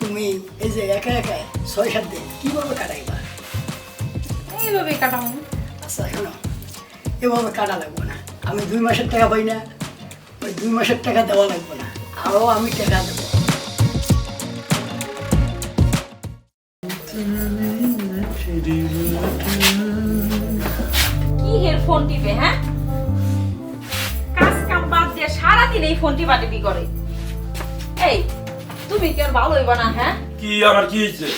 তুমি এই যে একা একা ৬-৭ দিন কিভাবে কাটাইবা? এইভাবে কাটাবো। আচ্ছা শোনো, এভাবে কাটা লাগবো না। আমি 2 মাসের টাকা পাই না, ওই 2 মাসের টাকা দেওয়া লাগবে না, আরও আমি টাকা দেবো। কি হের ফোন টিপে, হ্যাঁ? কাজ কাম বাদ দিয়ে সারাদিন এই ফোন টিপাটিপি করে। এই তুমি কি আর ভালো হইবা না, হ্যাঁ? কি আমার কি হয়েছে?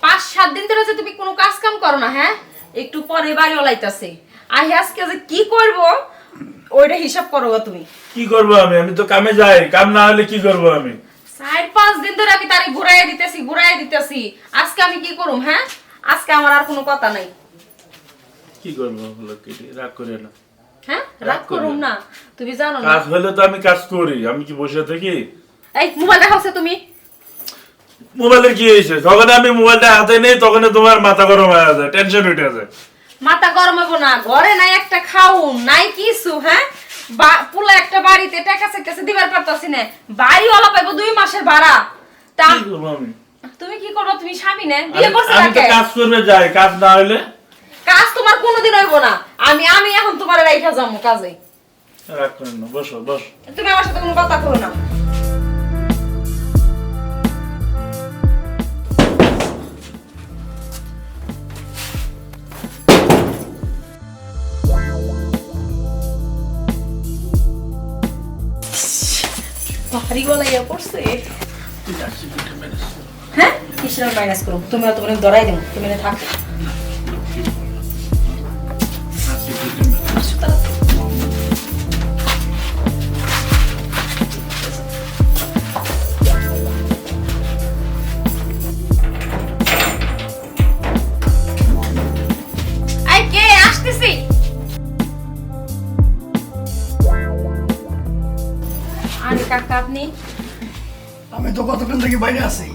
5-7 দিন ধরে যে তুমি কোনো কাজ কাম করো না, হ্যাঁ? একটু পরে বাড়ি ওলাইতাছে। আর আজকে যে কি করব ওইটা হিসাব করো তুমি। কি করবো আমি? আমি তো কামে যাই, কাম না হলে কি করবো আমি? 4-5 দিন ধরে আমি তারে ঘুরাইয়া দিতেছি। আজকে আমি কি করুম, হ্যাঁ? আজকে আমার আর কোনো কথা নাই। কি করবো বলো, কেটে রাগ করে না। হ্যাঁ, রাগ করুম না। তুমি জানো না কাজ হলে তো আমি কাজ করি, আমি কি বসে থাকি? এই মোবাইল দেখাওছে তুমি। মোবাইলের কি হয়েছে? যখন আমি মোবাইলটা হাতে নেই তখন তোমার মাথা গরম হয়ে যায়, টেনশন উঠে যায়। মাথা গরম হইব না, ঘরে নাই একটা খাউন নাই কিছু, হ্যাঁ? পুলা একটা বাড়িতে টাকা চাইতেছে দিবার পারতাছি না, বাড়ি ওলা পাইবো 2 মাসের ভাড়া। তা কি করবো আমি? তুমি কি করো? তুমি স্বামী না বিয়ে করছো আমি তো কাকে? কাজ করবে যাই, কাজ না হলে কাজ তোমার কোনোদিন হইব না। আমি এখন তোমার রাইখা যাবো কাজে। রাগ করেন না, বসো বস। তুমি আমার সাথে কোনো কথা কইও না। ভারী গলাইয়া পড়ছে। হ্যাঁ, কিসের মাইনাস করো? তুমি তো করে ধরাই দেবো, তুমি না থাকো। আই কে আসতেছি। আরে কাকা আপনি? আমি তো কতক্ষণ থেকে বাইরে আছি।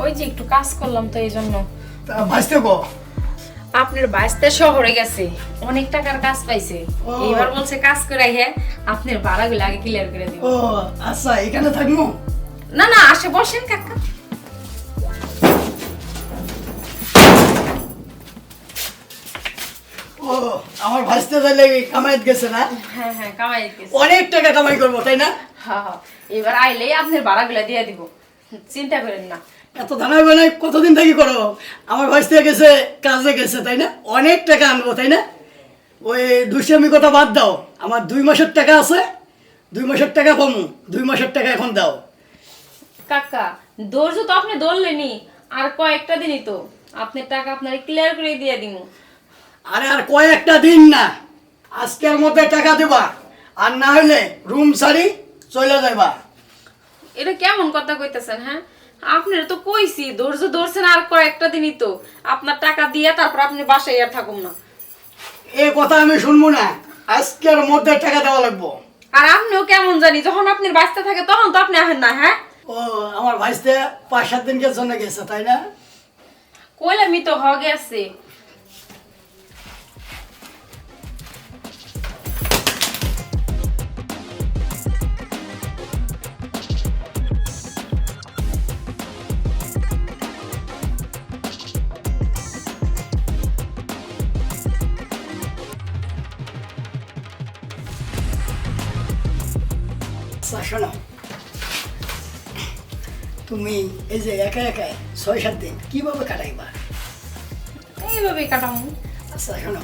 ওই যে একটু কাজ করলাম তো এই জন্য। তা ভাজতে গো, আপনার বাইশটা শহরে গেছে, অনেক টাকার কাজ পাইছে। ও। এইবার বলছে কাজ করে হে আপনার ভাড়াগুলো আগে ক্লিয়ার করে দিব। ও আচ্ছা, এখানে থাকবো? না না, আসে বসেন কাকা। ও আমার ভাজতে তাহলে কামাইত গেছে না? হ্যাঁ হ্যাঁ, কামাই দিতেছে। অনেক টাকা কামাই করবো, তাই না? হ্যাঁ হ্যাঁ, এবার আইলেই আপনার ভাড়াগুলো দিয়ে দিব, চিন্তা করেন না। এত দানাই বানাই কতদিন থেকে করো? আমার ভাজতে গেছে, কাজে গেছে, তাই না? অনেক টাকা আনবো, তাই না? ওই দুষ্টামি কথা বাদ দাও। আমার 2 মাসের টাকা আছে, 2 মাসের টাকা কমু, 2 মাসের টাকা এখন দাও। কাকা ধৈর্য তো আপনি ধরলেনি, আর কয়েকটা দিনই তো, আপনার টাকা আপনার ক্লিয়ার করে দিয়ে দিব। আরে আর কয়েকটা দিন না, আজকের মধ্যে টাকা দেবা, আর না হলে রুম ছাড়ি চলে যাবা। এটা কেমন কথা কইতেছেন, হ্যাঁ? আপনার তো কইছি ধৈর্য ধরছেন, আর কয়েকটা দিনই তো, আপনার টাকা দিয়ে তারপর আপনি বাসায় আর থাকুন না। এই কথা আমি শুনবো না, আজকের মধ্যে টাকা দেওয়া লাগবো। আর আপনিও কেমন জানি, যখন আপনার বাঁচতে থাকে তখন তো আপনি আহেন না, হ্যাঁ? ও আমার ভাইস্তে 5-7 দিনের জন্য গেছে, তাই না? কইলামই তো হগে আছে। আচ্ছা শোনো, তুমি এই যে একা একা 6-7 দিন কিভাবে কাটাইবা? এইভাবেই কাটামু। আচ্ছা শোনো,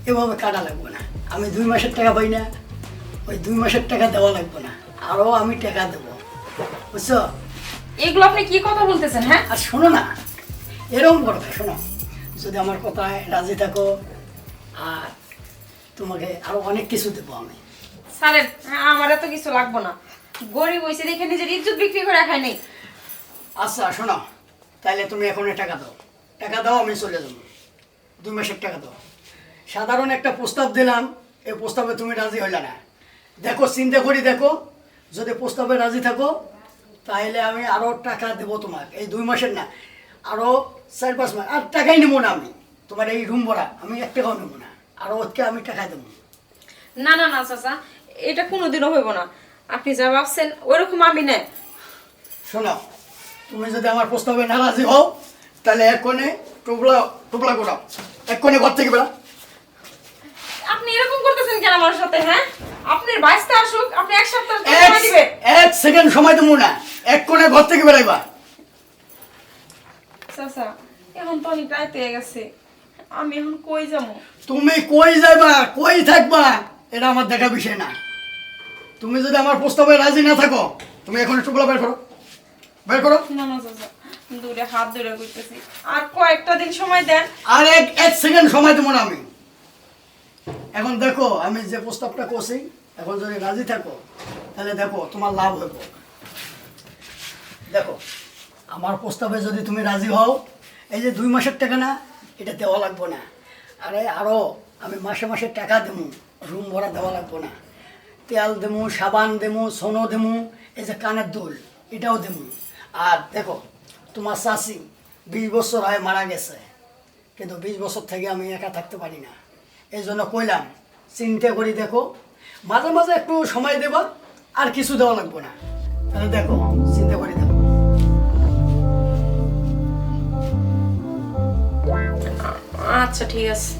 এভাবে কাটা লাগবে না। আমি 2 মাসের টাকা পাই না, ওই 2 মাসের টাকা দেওয়া লাগবে না, আরও আমি টাকা দেবো, বুঝছো? এগুলো আপনি কি কথা বলতেছেন, হ্যাঁ? আর শোনো না, এরকম কথা শোনো, যদি আমার কথায় রাজি থাকো, আর তোমাকে আরো অনেক কিছু দেবো আমি। স্যারের আমার এত কিছু লাগবো না, গরিব হয়েছে দেখে নিজের ইজ্জত বিক্রি করে খাই নেই। আচ্ছা শোনো, তাহলে তুমি এখন টাকা দাও, টাকা দাও, আমি চলে যাবো। 2 মাসের টাকা দাও। সাধারণ একটা প্রস্তাব দিলাম, এই প্রস্তাবে তুমি রাজি হইলে না। দেখো, চিন্তা করি দেখো, যদি প্রস্তাবে রাজি থাকো তাহলে আমি আরও টাকা দেবো তোমাকে, এই 2 মাসের না, আরও 4-5 মাস, আর টাকাই নেবো না আমি। তোমার এই রুম ভাড়া আমি 1 টাকাও নেবো না, আরও ওকে আমি টাকা দেবো। না না না চাচা, এটা কোনোদিনও হইব না। আপনি যা ভাবছেন ওইরকম আমি না। শোনো, তুমি যদি আমার প্রস্তাবে নারাজি হও তাহলে এক্ষণে টুপলা টুপলা করাও, এক্ষণে ঘর থেকে বেরা। আপনি এরকম করতেছেন কেন আমার সাথে? হ্যাঁ, আপনার বাইশটা আসুক, আপনি এক সপ্তাহ সময় দিবেন। এক সেকেন্ড সময় দেবো না, এক্ষণে ঘর থেকে বেরাইবা। চাচা, এখন তো অনেক রাত হয়ে গেছে, আমি এখন কই যাবো? তুমি কই যাইবা কই থাকবা এটা আমার দেখা বিষয় না। তুমি যদি আমার প্রস্তাবে রাজি না থাকো তুমি এখন টুকলা বের করো, বের করো। না না চাচা, দূরে হাত দূরে করতেছি, আর কয়েকটা দিন সময় দেন। আর এক সেকেন্ড সময় দেবো না আমি। এখন দেখো আমি যে প্রস্তাবটা করছি, এখন যদি রাজি থাকো তাহলে দেখো তোমার লাভ হইব। দেখো আমার প্রস্তাবে যদি তুমি রাজি হও, এই যে 2 মাসের টাকা না, এটা দেওয়া লাগবে না। আরে আরও আমি মাসে মাসে টাকা দেবো, রুম ভাড়া দেওয়া লাগবে না। তেল দেবো, সাবান দেবো, সোনো দেবো, এই যে কানের দুল এটাও দেবো। আর দেখো তোমার চাচি 20 বছর হয় মারা গেছে, কিন্তু 20 বছর থেকে আমি একা থাকতে পারি না। এই জন্য কইলাম চিন্তা করি দেখো, মাঝে মাঝে একটু সময় দেবা, আর কিছু দেওয়া লাগবে না। তাহলে দেখো চিন্তা করি দেখো। আচ্ছা ঠিক আছে।